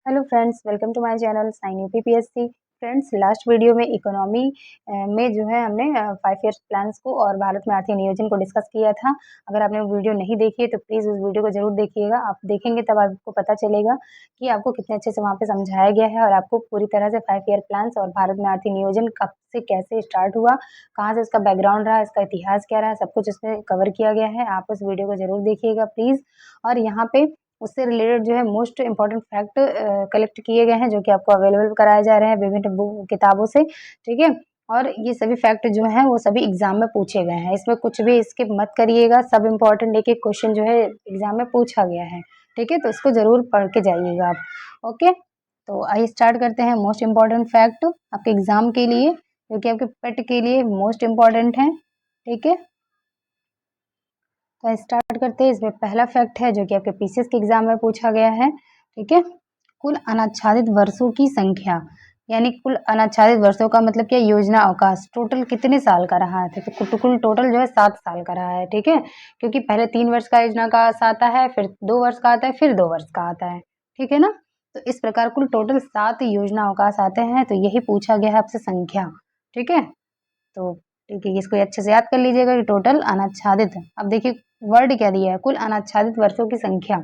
Hello friends, welcome to my channel sign UPPSC. Friends, last video में economy में जो है हमने 5 ईयर्स प्लान्स को और भारत में आर्थिक नियोजन को डिस्कस किया था। अगर आपने वो वीडियो नहीं देखी है तो प्लीज़ उस वीडियो को ज़रूर देखिएगा। आप देखेंगे तब आपको पता चलेगा कि आपको कितने अच्छे से वहाँ पे समझाया गया है और आपको पूरी तरह से 5 ईयर प्लान्स और भारत में आर्थिक नियोजन कब से कैसे स्टार्ट हुआ, कहाँ से उसका बैकग्राउंड रहा, इसका इतिहास क्या रहा, सब कुछ इसमें कवर किया गया है। आप उस वीडियो को ज़रूर देखिएगा प्लीज़। और यहाँ पे उससे रिलेटेड जो है मोस्ट इम्पोर्टेंट फैक्ट कलेक्ट किए गए हैं जो कि आपको अवेलेबल कराए जा रहे हैं विभिन्न किताबों से, ठीक है। और ये सभी फैक्ट जो हैं वो सभी एग्जाम में पूछे गए हैं, इसमें कुछ भी स्किप मत करिएगा। सब इम्पोर्टेंट एक एक क्वेश्चन जो है एग्जाम में पूछा गया है, ठीक है। तो इसको जरूर पढ़ के जाइएगा आप। ओके, तो आइए स्टार्ट करते हैं। मोस्ट इम्पोर्टेंट फैक्ट आपके एग्जाम के लिए, जो कि आपके पेट के लिए मोस्ट इम्पोर्टेंट है, ठीक है। तो स्टार्ट करते हैं। इसमें पहला फैक्ट है जो कि आपके पीसीएस के एग्जाम में पूछा गया है, ठीक है। कुल अनाच्छादित वर्षों की संख्या, यानी कुल अनाच्छादित वर्षों का मतलब क्या, योजना अवकाश टोटल कितने साल का रहा है। तो कुल टोटल जो है 7 साल का रहा है, ठीक है। क्योंकि पहले 3 वर्ष का योजना का आता है, फिर 2 वर्ष का आता है, फिर 2 वर्ष का आता है, ठीक है ना। तो इस प्रकार कुल टोटल 7 योजना अवकाश आते हैं। तो यही पूछा गया है आपसे संख्या, ठीक है। तो ठीक है, इसको अच्छे से याद कर लीजिएगा कि टोटल अनाच्छादित। अब देखिए वर्ड क्या दिया है, कुल अनाच्छादित वर्षों की संख्या,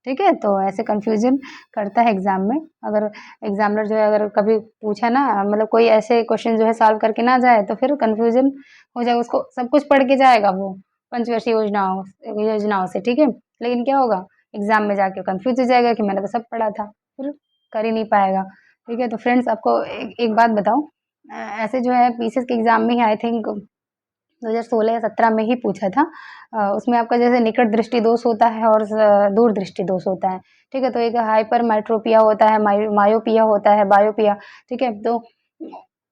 ठीक है। तो ऐसे कंफ्यूजन करता है एग्जाम में। अगर एग्जामिनर जो है अगर कभी पूछा ना, मतलब कोई ऐसे क्वेश्चन जो है सॉल्व करके ना जाए तो फिर कंफ्यूजन हो जाएगा। उसको सब कुछ पढ़ के जाएगा वो पंचवर्षीय योजनाओं से, ठीक है। लेकिन क्या होगा, एग्जाम में जाके कंफ्यूज हो जाएगा कि मैंने तो सब पढ़ा था, फिर कर ही नहीं पाएगा, ठीक है। तो फ्रेंड्स आपको एक बात बताऊं, ऐसे जो है पीसीएस के एग्जाम में ही आई थिंक 2016 या 17 में ही पूछा था। उसमें आपका जैसे निकट दृष्टि दोष होता है और दूर दृष्टि दोष होता है, ठीक है। तो एक हाइपर मेट्रोपिया होता है, मायोपिया होता है, बायोपिया, ठीक है। तो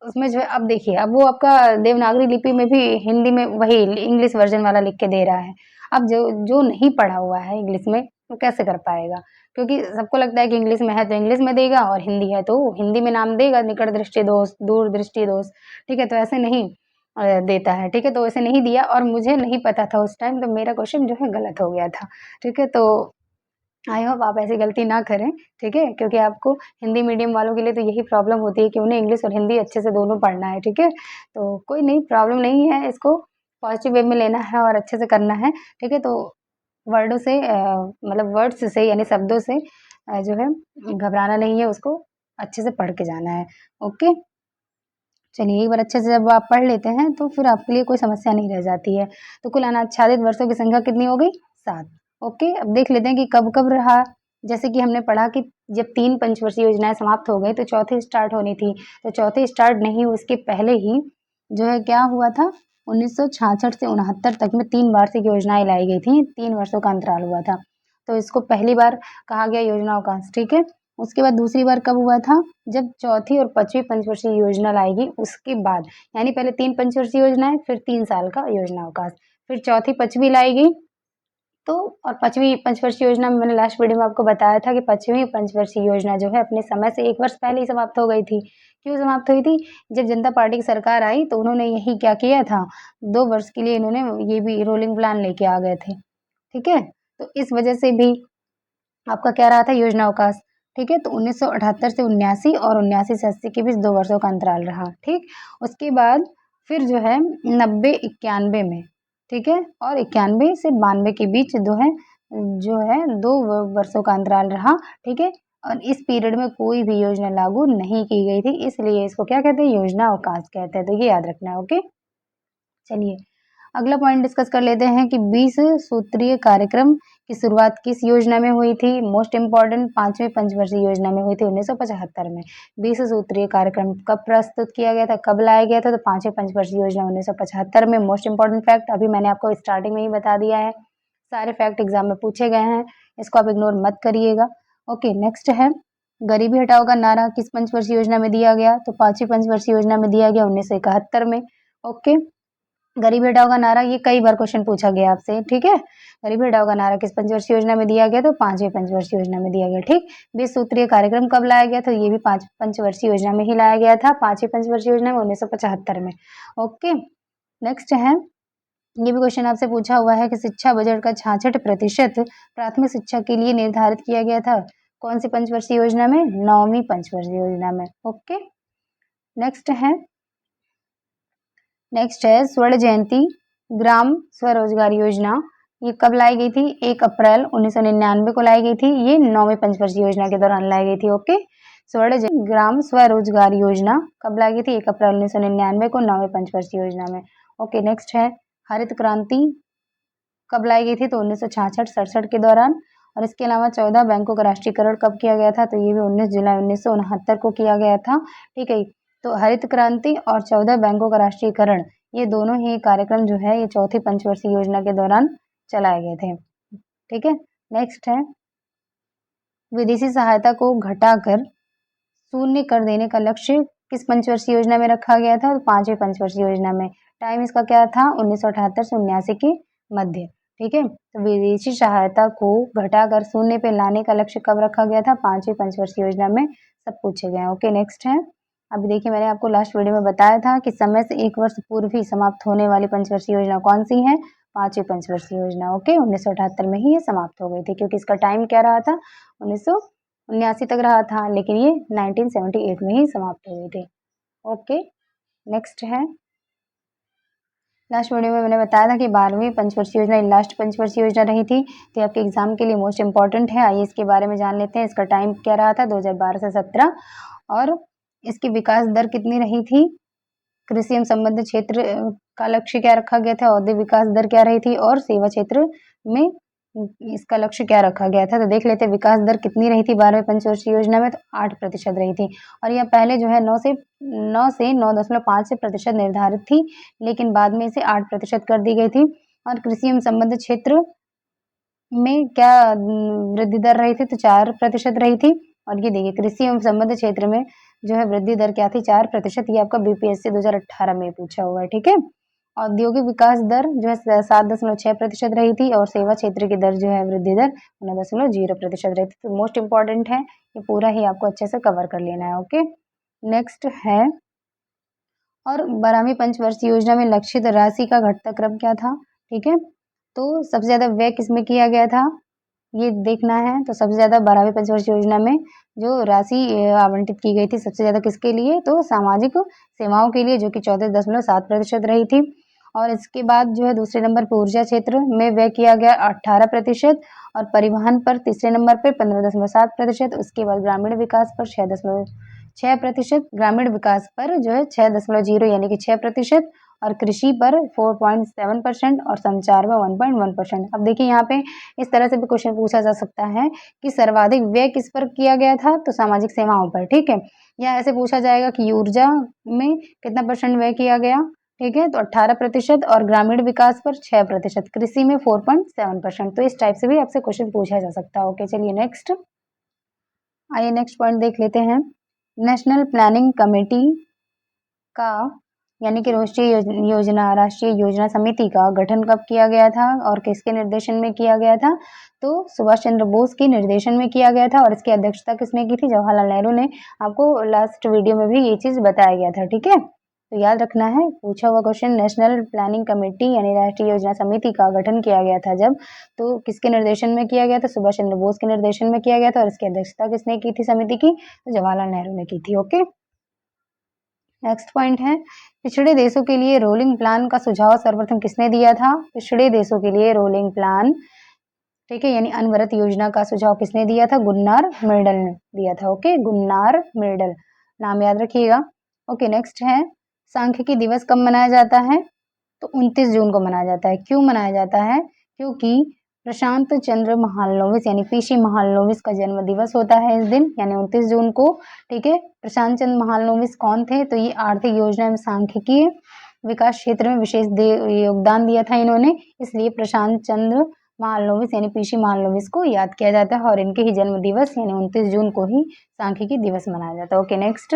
उसमें जो है अब देखिए, अब वो आपका देवनागरी लिपि में भी हिंदी में वही इंग्लिश वर्जन वाला लिख के दे रहा है। अब जो जो नहीं पढ़ा हुआ है इंग्लिश में वो कैसे कर पाएगा, क्योंकि सबको लगता है कि इंग्लिश में है तो इंग्लिश में देगा और हिंदी है तो हिंदी में नाम देगा, निकट दृष्टि दोष, दूर दृष्टि दोष, ठीक है। तो ऐसे नहीं देता है, ठीक है। तो ऐसे नहीं दिया और मुझे नहीं पता था उस टाइम, तो मेरा क्वेश्चन जो है गलत हो गया था, ठीक है। तो आई होप आप ऐसी गलती ना करें, ठीक है। क्योंकि आपको हिंदी मीडियम वालों के लिए तो यही प्रॉब्लम होती है कि उन्हें इंग्लिश और हिंदी अच्छे से दोनों पढ़ना है, ठीक है। तो कोई नहीं, प्रॉब्लम नहीं है, इसको पॉजिटिव वे में लेना है और अच्छे से करना है, ठीक है। तो वर्डों से मतलब वर्ड्स से यानी शब्दों से जो है घबराना नहीं है, उसको अच्छे से पढ़ के जाना है। ओके, चलिए एक बार अच्छे से जब आप पढ़ लेते हैं तो फिर आपके लिए कोई समस्या नहीं रह जाती है। तो कुल अनाच्छादित वर्षों की संख्या कितनी हो गई, 7। ओके, अब देख लेते हैं कि कब कब रहा। जैसे कि हमने पढ़ा कि जब 3 पंचवर्षीय योजनाएं समाप्त हो गई तो चौथी स्टार्ट होनी थी। तो चौथी स्टार्ट नहीं, उसके पहले ही जो है क्या हुआ था, 1966 से 69 तक में 3 वार्षिक योजनाएं लाई गई थी, 3 वर्षों का अंतराल हुआ था। तो इसको पहली बार कहा गया योजनाओं का, ठीक है। उसके बाद दूसरी बार कब हुआ था, जब चौथी और 5वीं पंचवर्षीय योजना लाएगी उसके बाद, यानी पहले 3 पंचवर्षीय योजनाएं, फिर 3 साल का योजना अवकाश, फिर चौथी 5वीं लाएगी। तो और 5वीं पंचवर्षीय योजना में मैंने लास्ट वीडियो में आपको बताया था कि 5वीं पंचवर्षीय योजना जो है अपने समय से 1 वर्ष पहले ही समाप्त हो गई थी। क्यों समाप्त हुई थी, जब जनता पार्टी की सरकार आई तो उन्होंने यही क्या किया था, 2 वर्ष के लिए इन्होंने ये भी रोलिंग प्लान लेके आ गए थे, ठीक है। तो इस वजह से भी आपका क्या रहा था, योजना अवकाश, ठीक है। तो 1978 से 79 और 79 से 80 के बीच 2 वर्षों का अंतराल रहा, ठीक। उसके बाद फिर जो है 90-91 में, ठीक है, और 91 से 92 के बीच जो है 2 वर्षों का अंतराल रहा, ठीक है। और इस पीरियड में कोई भी योजना लागू नहीं की गई थी, इसलिए इसको क्या कहते हैं, योजना अवकाश कहते हैं। तो ये याद रखना है। ओके, चलिए अगला पॉइंट डिस्कस कर लेते हैं कि 20 सूत्रीय कार्यक्रम की शुरुआत किस योजना में हुई थी। मोस्ट इम्पॉर्टेंट 5वीं पंचवर्षीय योजना में हुई थी 1975 में। 20 सूत्रीय कार्यक्रम कब प्रस्तुत किया गया था, कब लाया गया था, तो 5वीं पंचवर्षीय योजना 1975 में। मोस्ट इम्पॉर्टेंट फैक्ट अभी मैंने आपको स्टार्टिंग में ही बता दिया है, सारे फैक्ट एग्जाम में पूछे गए हैं, इसको आप इग्नोर मत करिएगा। ओके, नेक्स्ट है गरीबी हटाओ का नारा किस पंचवर्षीय योजना में दिया गया, तो 5वीं पंचवर्षीय योजना में दिया गया 1971 में। ओके, गरीबी हटाओ का नारा, ये कई बार क्वेश्चन पूछा गया आपसे, ठीक है। गरीबी हटाओ का नारा किस पंचवर्षीय योजना में दिया गया, तो 5वीं पंचवर्षीय योजना में दिया गया, ठीक। 20 सूत्रीय कार्यक्रम कब लाया गया, तो ये भी 5 पंचवर्षीय योजना में ही लाया गया था, 5वीं पंचवर्षीय योजना में 1975 में। ओके, नेक्स्ट है, ये भी क्वेश्चन आपसे पूछा हुआ है कि शिक्षा बजट का 66% प्राथमिक शिक्षा के लिए निर्धारित किया गया था, कौन सी पंचवर्षीय योजना में? 9वीं पंचवर्षीय योजना में। ओके, नेक्स्ट है स्वर्ण जयंती ग्राम स्वरोजगार योजना। ये कब लाई गई थी? 1 अप्रैल 1999 को लाई गई थी। ये 9वीं पंचवर्षीय योजना के दौरान लाई गई थी। ओके, स्वर्ण जयंती ग्राम स्वरोजगार योजना कब लाई गई थी? 1 अप्रैल 1999 को 9वीं पंचवर्षीय योजना में। ओके, नेक्स्ट है हरित क्रांति कब लाई गई थी? तो 1966-67 के दौरान। और इसके अलावा 14 बैंकों का राष्ट्रीयकरण कब किया गया था? तो ये भी 19 जुलाई 1969 को किया गया था। ठीक है, तो हरित क्रांति और 14 बैंकों का राष्ट्रीयकरण, ये दोनों ही कार्यक्रम जो है ये चौथी पंचवर्षीय योजना के दौरान चलाए गए थे। ठीक है, नेक्स्ट है विदेशी सहायता को घटाकर शून्य कर देने का लक्ष्य किस पंचवर्षीय योजना में रखा गया था? तो 5वीं पंचवर्षीय योजना में। टाइम इसका क्या था? 1978 से 79 के मध्य। ठीक है, तो विदेशी सहायता को घटाकर शून्य पे लाने का लक्ष्य कब रखा गया था? 5वीं पंचवर्षीय योजना में। सब पूछे गए। ओके, नेक्स्ट है अभी देखिए, मैंने आपको लास्ट वीडियो में बताया था कि समय से 1 वर्ष पूर्व ही समाप्त होने वाली पंचवर्षीय योजना कौन सी है? 5वीं पंचवर्षीय योजना। ओके, 1978 में ही ये समाप्त हो गई थी, क्योंकि इसका टाइम क्या रहा था? 1979 तक रहा था, लेकिन ये 1978 में ही समाप्त हो गई थी। ओके, नेक्स्ट है लास्ट वीडियो में मैंने बताया था कि 12वीं पंचवर्षीय योजना लास्ट पंचवर्षीय योजना रही थी, तो आपके एग्जाम के लिए मोस्ट इंपॉर्टेंट है। आइए इसके बारे में जान लेते हैं। इसका टाइम क्या रहा था? 2012 से 17। और इसकी विकास दर कितनी रही थी? कृषि एवं संबद्ध क्षेत्र का लक्ष्य क्या रखा गया था? औद्योगिक विकास दर क्या रही थी? और सेवा क्षेत्र में इसका लक्ष्य क्या रखा गया था? तो देख लेते हैं विकास दर कितनी रही थी 12वीं पंचवर्षीय योजना में। तो 8% रही थी। और यह पहले जो है 9 से 9.5% निर्धारित थी, लेकिन बाद में इसे 8% कर दी गई थी। और कृषि एवं संबद्ध क्षेत्र में क्या वृद्धि दर रही थी? तो 4% रही थी। और ये देखिए कृषि एवं संबद्ध क्षेत्र में जो है वृद्धि दर क्या थी? 4%। ये आपका बीपीएससी 2018 में पूछा हुआ है। ठीक है, औद्योगिक विकास दर जो है 7.6% रही थी। और सेवा क्षेत्र की दर जो है वृद्धि दर 9.0% रही थी। तो मोस्ट इंपॉर्टेंट है, ये पूरा ही आपको अच्छे से कवर कर लेना है। ओके, नेक्स्ट है और 12वीं पंचवर्षीय योजना में लक्षित राशि का घटता क्रम क्या था? ठीक है, तो सबसे ज्यादा व्यय किसमें किया गया था? ये देखना है। तो सबसे ज्यादा 12वीं पंचवर्षीय योजना में जो राशि आवंटित की गई थी सबसे ज्यादा किसके लिए? तो सामाजिक सेवाओं के लिए, जो कि 34.7% रही थी। और इसके बाद जो है दूसरे नंबर पर ऊर्जा क्षेत्र में व्यय किया गया 18%। और परिवहन पर तीसरे नंबर पे 15.7%। उसके बाद ग्रामीण विकास पर 6.6%। ग्रामीण विकास पर जो है 6.0 यानी कि 6%। और कृषि पर 4.7% और संचार में 1.1%। अब देखिए यहाँ पे इस तरह से भी क्वेश्चन पूछा जा सकता है कि सर्वाधिक व्यय किस पर किया गया था? तो सामाजिक सेवाओं पर। ठीक है, या ऐसे पूछा जाएगा कि ऊर्जा में कितना % व्यय किया गया? ठीक है, तो 18%। और ग्रामीण विकास पर 6%। कृषि में 4.7%। तो इस टाइप से भी आपसे क्वेश्चन पूछा जा सकता है। ओके, चलिए नेक्स्ट, आइए नेक्स्ट पॉइंट देख लेते हैं। नेशनल प्लानिंग कमेटी का यानी कि राष्ट्रीय योजना समिति का गठन कब किया गया था और किसके निर्देशन में किया गया था? तो सुभाष चंद्र बोस के निर्देशन में किया गया था। और इसकी अध्यक्षता किसने की थी? जवाहरलाल नेहरू ने। आपको लास्ट वीडियो में भी ये चीज बताया गया था। ठीक है, तो याद रखना है, पूछा हुआ क्वेश्चन। नेशनल प्लानिंग कमेटी यानी राष्ट्रीय योजना समिति का गठन किया गया था जब, तो किसके निर्देशन में किया गया था? सुभाष चंद्र बोस के निर्देशन में किया गया था। और इसकी अध्यक्षता किसने की थी समिति की? तो जवाहरलाल नेहरू ने की थी। ओके, नेक्स्ट पॉइंट है पिछड़े देशों के लिए रोलिंग प्लान का सुझाव सर्वप्रथम किसने दिया था? पिछड़े देशों के लिए रोलिंग प्लान, ठीक है, यानी अनवरत योजना का सुझाव किसने दिया था? गुन्नार मिर्डल ने दिया था। ओके, गुन्नार मिर्डल, नाम याद रखिएगा। ओके, नेक्स्ट है सांख्यिकी दिवस कब मनाया जाता है? तो 29 जून को मनाया जाता है। क्यों मनाया जाता है? क्योंकि प्रशांत चंद्र महालनोबिस यानी पीसी महालनोबिस का जन्म दिवस होता है इस दिन, यानी 29 जून को। ठीक है, प्रशांत चंद्र महालनोबिस कौन थे? तो ये आर्थिक योजना एवं सांख्यिकीय विकास क्षेत्र में विशेष योगदान दिया था इन्होंने, इसलिए प्रशांत चंद्र महालनोबिस यानी पीसी महालनोबिस को याद किया जाता है। और इनके ही जन्म दिवस यानी 29 जून को ही सांख्यिकी दिवस मनाया जाता है। Okay, next,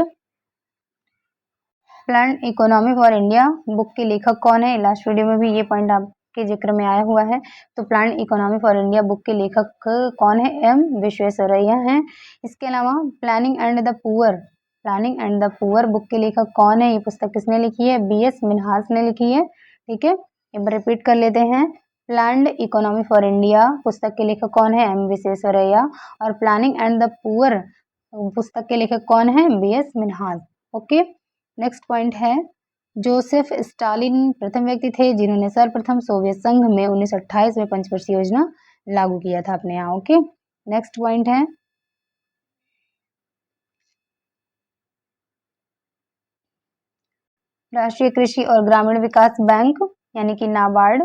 plan economy for India book के लेखक कौन है? लास्ट वीडियो में भी ये पॉइंट आपके जिक्र में आया हुआ है। तो plan economy for India book के लेखक कौन है? एम विश्वेश्वरैया हैं। इसके अलावा planning and the poor book के लेखक कौन है? ये पुस्तक किसने लिखी है? BS मिन्हास ने लिखी है। ठीक है, एक बार रिपीट कर लेते हैं। प्लान्ड इकोनॉमी फॉर इंडिया पुस्तक के लेखक कौन है? एम विश्वेश्वरैया। और प्लानिंग एंड द पुअर पुस्तक के लेखक कौन है? BS Minhas. Okay, next point है, जोसेफ स्टालिन प्रथम व्यक्ति थे जिन्होंने सर्वप्रथम सोवियत संघ में 1928 में पंचवर्षीय योजना लागू किया था अपने यहाँ। ओके, नेक्स्ट पॉइंट है, राष्ट्रीय कृषि और ग्रामीण विकास बैंक यानी कि नाबार्ड,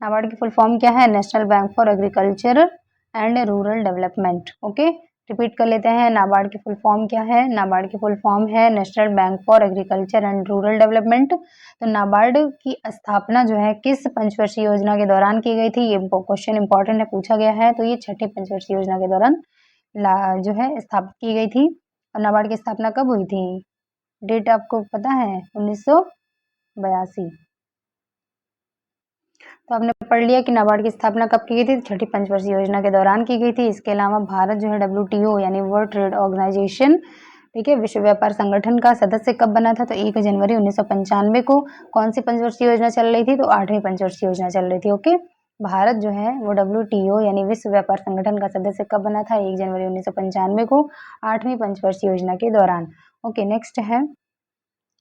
नाबार्ड की फुल फॉर्म क्या है? National bank for agriculture and rural development. Okay, repeat कर लेते हैं, नाबार्ड की फुल फॉर्म क्या है? नाबार्ड की फुल फॉर्म है national bank for agriculture and rural development. तो नाबार्ड की स्थापना जो है किस पंचवर्षीय योजना के दौरान की गई थी? ये क्वेश्चन इंपॉर्टेंट है, पूछा गया है। तो ये छठे पंचवर्षीय योजना के दौरान जो है स्थापित की गई थी। और नाबार्ड की स्थापना कब हुई थी? डेट आपको पता है? 1982। तो आपने पढ़ लिया कि नाबार्ड की स्थापना कब की गई थी? छठी पंचवर्षीय योजना के दौरान की गई थी। इसके अलावा भारत जो है WTO यानी वर्ल्ड ट्रेड ऑर्गेनाइजेशन, ठीक है, विश्व व्यापार संगठन का सदस्य कब बना था? तो 1 जनवरी 1995 को। कौन सी पंचवर्षीय योजना चल रही थी? तो 8वीं पंचवर्षीय योजना चल रही थी। ओके, भारत जो है वो WTO यानी विश्व व्यापार संगठन का सदस्य कब बना था? 1 जनवरी 1995 को, 8वीं पंचवर्षीय योजना के दौरान। ओके, नेक्स्ट है,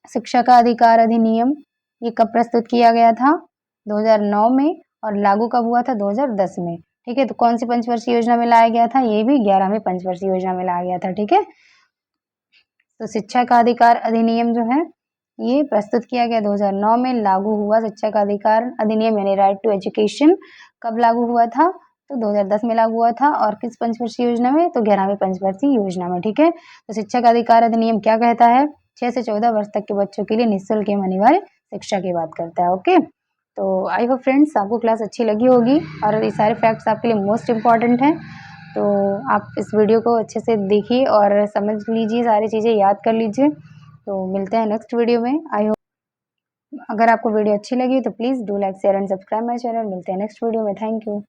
शिक्षा का अधिकार अधिनियम, ये कब प्रस्तुत किया गया था? 2009 में। और लागू कब हुआ था? 2010 में। ठीक है, तो कौन सी पंचवर्षीय योजना में लाया गया था? ये भी 11वीं पंचवर्षीय योजना में लाया गया था। ठीक है, तो शिक्षा का अधिकार अधिनियम जो है ये प्रस्तुत किया गया 2009 में, लागू हुआ शिक्षा का अधिकार अधिनियम यानी राइट टू एजुकेशन। कब लागू हुआ था? तो 2010 में लागू हुआ था। और किस पंचवर्षीय योजना में? तो 11वीं पंचवर्षीय योजना में। ठीक है, तो शिक्षा का अधिकार अधिनियम क्या कहता है? 6 से 14 वर्ष तक के बच्चों के लिए निःशुल्क एवं अनिवार्य शिक्षा की बात करता है। ओके, तो आई होप फ्रेंड्स आपको क्लास अच्छी लगी होगी और ये सारे फैक्ट्स आपके लिए मोस्ट इम्पॉर्टेंट हैं। तो आप इस वीडियो को अच्छे से देखिए और समझ लीजिए, सारी चीज़ें याद कर लीजिए। तो मिलते हैं नेक्स्ट वीडियो में। आई होप अगर आपको वीडियो अच्छी लगी तो please do like share and subscribe my channel. मिलते हैं नेक्स्ट वीडियो में। Thank you.